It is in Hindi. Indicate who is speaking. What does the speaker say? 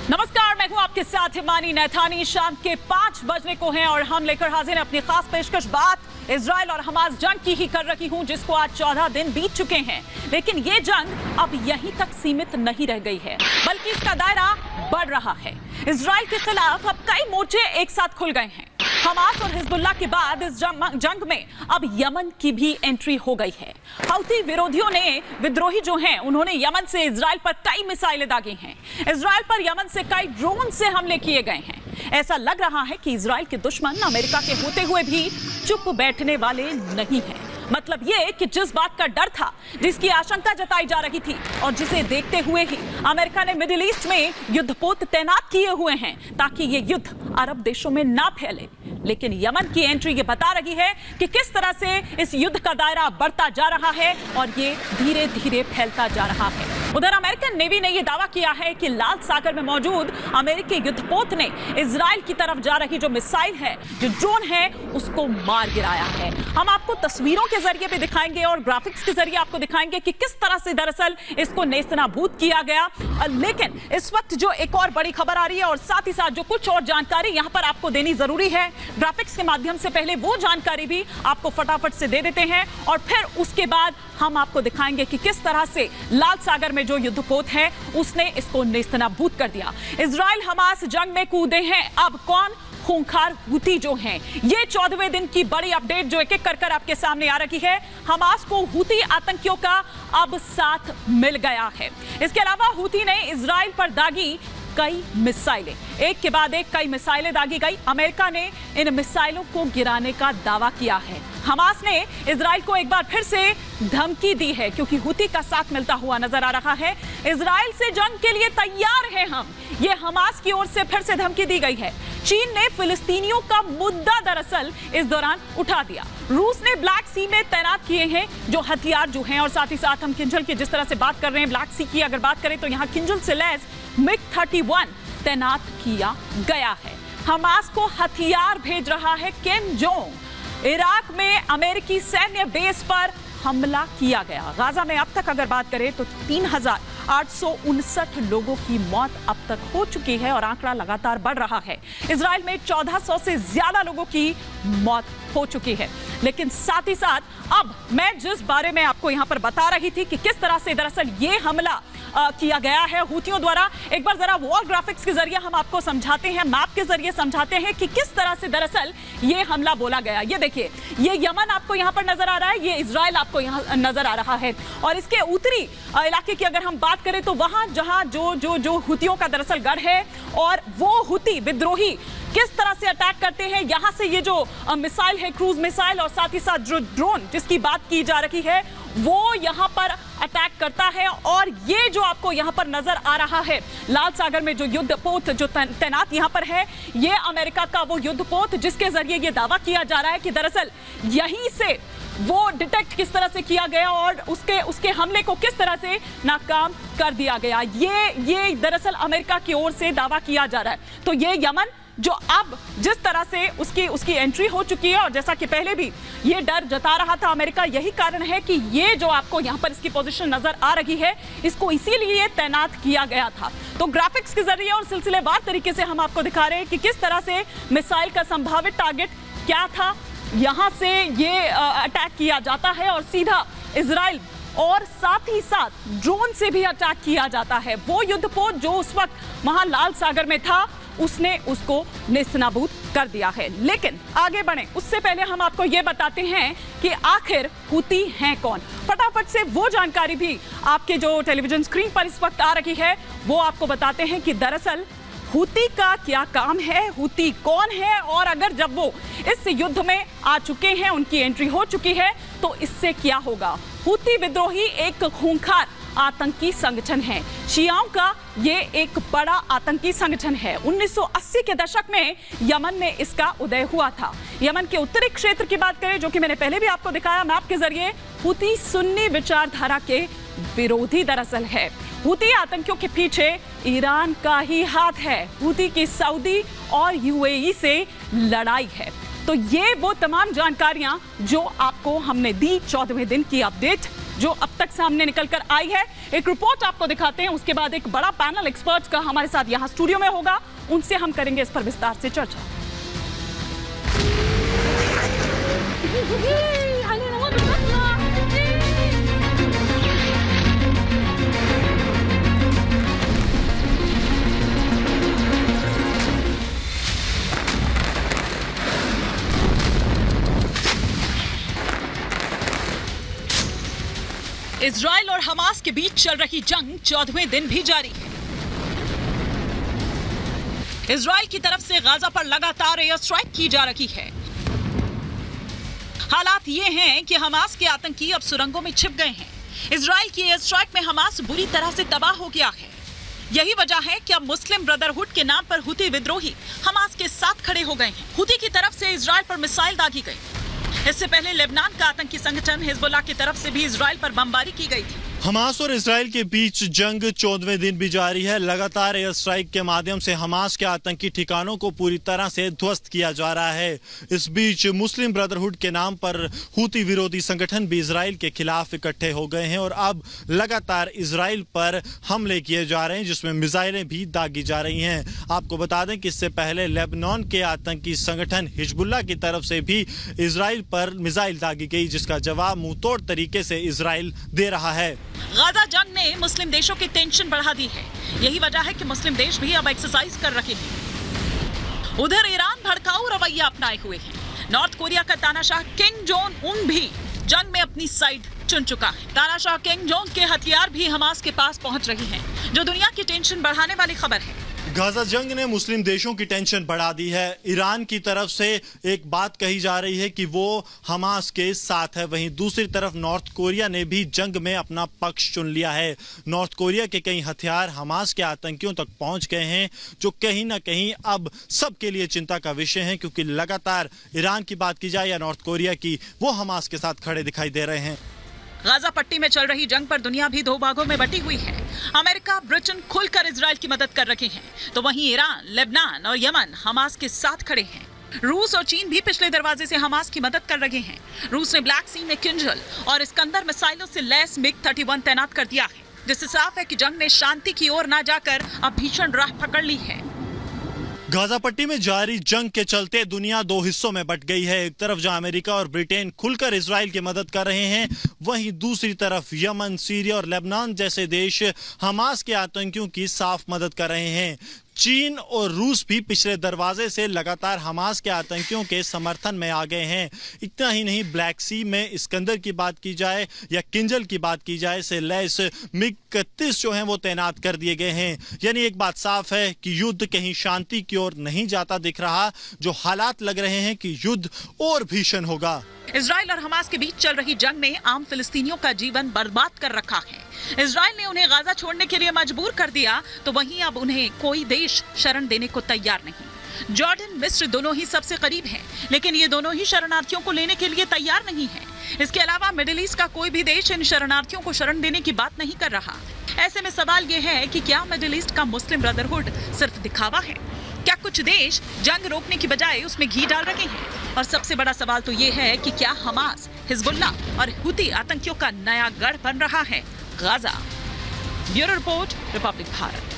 Speaker 1: नमस्कार, मैं हूं आपके साथ हिमानी नैथानी। शाम के 5 बजने को हैं और हम लेकर हाजिर हैं अपनी खास पेशकश। बात इजराइल और हमास जंग की ही कर रही हूं, जिसको आज 14 दिन बीत चुके हैं। लेकिन ये जंग अब यहीं तक सीमित नहीं रह गई है, बल्कि इसका दायरा बढ़ रहा है। इजराइल के खिलाफ अब कई मोर्चे एक साथ खुल गए हैं। हमास और हिजबुल्लाह के बाद इस जंग में अब यमन की भी एंट्री हो गई है। हौती विरोधियों ने, विद्रोही जो हैं, उन्होंने यमन से इजराइल पर कई मिसाइलें दागी हैं। इजराइल पर यमन से कई ड्रोन से हमले किए गए हैं। ऐसा लग रहा है कि इजराइल के दुश्मन अमेरिका के होते हुए भी चुप बैठने वाले नहीं हैं। मतलब ये कि जिस बात का डर था, जिसकी आशंका जताई जा रही थी और जिसे देखते हुए ही अमेरिका ने मिडिल ईस्ट में युद्धपोत तैनात किए हुए हैं ताकि ये युद्ध अरब देशों में ना फैले। लेकिन यमन की एंट्री ये बता रही है कि किस तरह से इस युद्ध का दायरा बढ़ता जा रहा है और ये धीरे धीरे फैलता जा रहा है। उधर अमेरिकन नेवी ने यह दावा किया है कि लाल सागर में मौजूद अमेरिकी युद्धपोत ने इजराइल की तरफ जा रही जो मिसाइल है, जो ड्रोन है, उसको मार गिराया है। हम आपको तस्वीरों के जरिए भी दिखाएंगे और ग्राफिक्स के जरिए आपको दिखाएंगे कि किस तरह से दरअसल इसको नेस्तनाबूद किया गया। लेकिन इस वक्त जो एक और बड़ी खबर आ रही है और साथ ही साथ जो कुछ और जानकारी यहां पर आपको देनी जरूरी है, ग्राफिक्स के माध्यम से पहले वो जानकारी भी आपको फटाफट से दे देते हैं और फिर उसके बाद हम आपको दिखाएंगे कि किस तरह से लाल सागर में जो युद्धपोत है उसने इसको नेस्तनाबूद कर दिया। इजराइल हमास जंग में कूदे हैं। अब कौन? खूंखार हूती जो हैं। ये 14वें दिन की बड़ी अपडेट जो एक एक कर आपके सामने आ रही है। हमास को हूती आतंकियों का अब साथ मिल गया है। इसके अलावा हूती ने इजराइल पर दागी कई मिसाइलें, एक के बाद एक कई मिसाइलें दागी गई। अमेरिका ने इन मिसाइलों को गिराने का दावा किया है। हमास ने इजराइल को एक बार फिर से धमकी दी है क्योंकि हूती का साथ मिलता हुआ नजर आ रहा है। इजराइल से जंग के लिए तैयार हैं हम, ये हमास की ओर से फिर से धमकी दी गई है। चीन ने फिलिस्तीनियों का मुद्दा दरअसल इस दौरान उठा दिया। रूस ने ब्लैक सी में तैनात किए हैं जो हथियार जो हैं, और साथ ही साथ हम किंजल की जिस तरह से बात कर रहे हैं, ब्लैक सी की अगर बात करें तो यहाँ किंजल से लैस MiG-31 तैनात किया गया है। हमास को हथियार भेज रहा है किम जोंग। इराक में अमेरिकी सैन्य बेस पर हमला किया गया। गाजा में अब तक अगर बात करें तो 3859 लोगों की मौत अब तक हो चुकी है और आंकड़ा लगातार बढ़ रहा है। इजराइल में 1400 से ज्यादा लोगों की मौत हो चुकी है। लेकिन साथ ही साथ अब मैं जिस बारे में आपको यहां पर बता रही थी कि किस तरह से दरअसल ये हमला किया गया है हूतियों द्वारा, एक बार जरा वॉल ग्राफिक्स के जरिए हम आपको समझाते हैं, मैप के जरिए समझाते हैं कि किस तरह से दरअसल ये हमला बोला गया। ये देखिए, ये यमन आपको यहाँ पर नजर आ रहा है, ये इजराइल आपको यहाँ नजर आ रहा है और इसके उत्तरी इलाके की अगर हम बात करें तो वहां जहां जो हूतियों का दरअसल गढ़ है और वो हूती विद्रोही किस तरह से अटैक करते हैं। यहां से ये जो मिसाइल है, क्रूज मिसाइल, और साथ ही साथ जो ड्रोन जिसकी बात की जा रही है, वो यहां पर अटैक करता है। और ये जो आपको यहां पर नजर आ रहा है लाल सागर में जो युद्धपोत जो तैनात यहां पर है, ये अमेरिका का वो युद्धपोत जिसके जरिए ये दावा किया जा रहा है कि दरअसल यहीं से वो डिटेक्ट किस तरह से किया गया और उसके हमले को किस तरह से नाकाम कर दिया गया। ये दरअसल अमेरिका की ओर से दावा किया जा रहा है। तो ये यमन जो अब जिस तरह से उसकी एंट्री हो चुकी है और जैसा कि पहले भी ये डर जता रहा था अमेरिका, यही कारण है कि ये जो आपको यहाँ पर इसकी पोजीशन नजर आ रही है, इसको इसीलिए तैनात किया गया था। तो ग्राफिक्स के जरिए और सिलसिलेवार तरीके से हम आपको दिखा रहे हैं कि किस तरह से मिसाइल का संभावित टारगेट क्या था, यहाँ से ये अटैक किया जाता है और सीधा इजराइल, और साथ ही साथ ड्रोन से भी अटैक किया जाता है। वो युद्धपोत जो उस वक्त वहां लाल सागर में था, उसने उसको नेस्तनाबूद कर दिया है। लेकिन आगे बढ़े उससे पहले हम आपको यह बताते हैं कि आखिर हूती हैं कौन। फटाफट से वो जानकारी भी आपके जो टेलीविजन स्क्रीन पर इस वक्त आ रही है वो आपको बताते हैं कि दरअसल हूती का क्या काम है, हूती कौन है, और अगर जब वो इस युद्ध में आ चुके हैं, उनकी एंट्री हो चुकी है, तो इससे क्या होगा। हूती विद्रोही एक खूंखार आतंकी संगठन है। शियाओं का ये एक बड़ा आतंकी संगठन है। 1980 के दशक में यमन में इसका उदय हुआ था। यमन के उत्तरी क्षेत्र की बात करें, जो कि मैंने पहले भी आपको दिखाया मैप के जरिए, हूती सुन्नी विचारधारा के विरोधी दरअसल है। हूती आतंकियों के पीछे ईरान का ही हाथ है। हूती की सऊदी और यूएई से लड़ाई है। तो ये वो तमाम जानकारियां जो आपको हमने दी 14वें दिन की अपडेट जो अब तक सामने निकलकर आई है। एक रिपोर्ट आपको दिखाते हैं, उसके बाद एक बड़ा पैनल एक्सपर्ट्स का हमारे साथ यहाँ स्टूडियो में होगा, उनसे हम करेंगे इस पर विस्तार से चर्चा। इजराइल और हमास के बीच चल रही जंग 14वें दिन भी जारी है। इजराइल की तरफ से गाजा पर लगातार एयर स्ट्राइक की जा रही है। हालात ये हैं कि हमास के आतंकी अब सुरंगों में छिप गए हैं। इजराइल की एयर स्ट्राइक में हमास बुरी तरह से तबाह हो गया है। यही वजह है कि अब मुस्लिम ब्रदरहुड के नाम पर हुती विद्रोही हमास के साथ खड़े हो गए हैं। हुती की तरफ से इजराइल पर मिसाइल दागी गई। इससे पहले लेबनान का आतंकी संगठन हिजबुल्लाह की तरफ से भी इजराइल पर बमबारी की गई थी।
Speaker 2: हमास और इजराइल के बीच जंग 14वें दिन भी जारी है। लगातार एयर स्ट्राइक के माध्यम से हमास के आतंकी ठिकानों को पूरी तरह से ध्वस्त किया जा रहा है। इस बीच मुस्लिम ब्रदरहुड के नाम पर हुती विरोधी संगठन भी इजराइल के खिलाफ इकट्ठे हो गए हैं और अब लगातार इजराइल पर हमले किए जा रहे हैं, जिसमें मिसाइलें भी दागी जा रही हैं। आपको बता दें कि इससे पहले लेबनान के आतंकी संगठन हिजबुल्लाह की तरफ से भी इजराइल पर मिसाइल दागी गई, जिसका जवाब मुंहतोड़ तरीके से इजराइल दे रहा है।
Speaker 1: गाजा जंग ने मुस्लिम देशों की टेंशन बढ़ा दी है। यही वजह है कि मुस्लिम देश भी अब एक्सरसाइज कर रहे हैं। उधर ईरान भड़काऊ रवैया अपनाए हुए है। नॉर्थ कोरिया का तानाशाह किम जोंग उन भी जंग में अपनी साइड चुन चुका है। तानाशाह किम जोंग के हथियार भी हमास के पास पहुंच रहे हैं, जो दुनिया की टेंशन बढ़ाने वाली खबर है।
Speaker 2: गाजा जंग ने मुस्लिम देशों की टेंशन बढ़ा दी है। ईरान की तरफ से एक बात कही जा रही है कि वो हमास के साथ है, वहीं दूसरी तरफ नॉर्थ कोरिया ने भी जंग में अपना पक्ष चुन लिया है। नॉर्थ कोरिया के कई हथियार हमास के आतंकियों तक पहुंच गए हैं, जो कहीं ना कहीं अब सबके लिए चिंता का विषय है, क्योंकि लगातार ईरान की बात की जाए या नॉर्थ कोरिया की, वो हमास के साथ खड़े दिखाई दे रहे हैं।
Speaker 1: गाजा पट्टी में चल रही जंग पर दुनिया भी दो भागों में बटी हुई है। अमेरिका, ब्रिटेन खुलकर इजराइल की मदद कर रहे हैं, तो वहीं ईरान, लेबनान और यमन हमास के साथ खड़े हैं। रूस और चीन भी पिछले दरवाजे से हमास की मदद कर रहे हैं। रूस ने ब्लैक सी में किंजल और इस्कंदर मिसाइलों से लैस MiG-31 तैनात कर दिया है, जिससे साफ है कि जंग ने शांति की ओर न जाकर अब भीषण राह पकड़ ली है।
Speaker 2: गाजा पट्टी में जारी जंग के चलते दुनिया दो हिस्सों में बट गई है। एक तरफ जहां अमेरिका और ब्रिटेन खुलकर इजराइल की मदद कर रहे हैं, वहीं दूसरी तरफ यमन, सीरिया और लेबनान जैसे देश हमास के आतंकियों की साफ मदद कर रहे हैं। चीन और रूस भी पिछले दरवाजे से लगातार हमास के आतंकियों के समर्थन में आ गए हैं। इतना ही नहीं, ब्लैक सी में इस्कंदर की बात की जाए या किंजल की बात की जाए, से लैस MiG-31 जो हैं वो तैनात कर दिए गए हैं। यानी एक बात साफ है कि युद्ध कहीं शांति की ओर नहीं जाता दिख रहा, जो हालात लग रहे हैं कि युद्ध और भीषण होगा।
Speaker 1: इजराइल और हमास के बीच चल रही जंग ने आम फिलिस्तीनियों का जीवन बर्बाद कर रखा है। इजराइल ने उन्हें गाजा छोड़ने के लिए मजबूर कर दिया, तो वहीं अब उन्हें कोई देश शरण देने को तैयार नहीं। जॉर्डन, मिस्र दोनों ही सबसे करीब हैं, लेकिन ये दोनों ही शरणार्थियों को लेने के लिए तैयार नहीं है। इसके अलावा मिडिल ईस्ट का कोई भी देश इन शरणार्थियों को शरण देने की बात नहीं कर रहा। ऐसे में सवाल ये है कि क्या मिडिल ईस्ट का मुस्लिम ब्रदरहुड सिर्फ दिखावा है? क्या कुछ देश जंग रोकने की बजाय उसमें घी डाल रहे हैं? और सबसे बड़ा सवाल तो ये है कि क्या हमास, हिजबुल्लाह और हुती आतंकियों का नया गढ़ बन रहा है Gaza? Bureau report, Republic Bharat.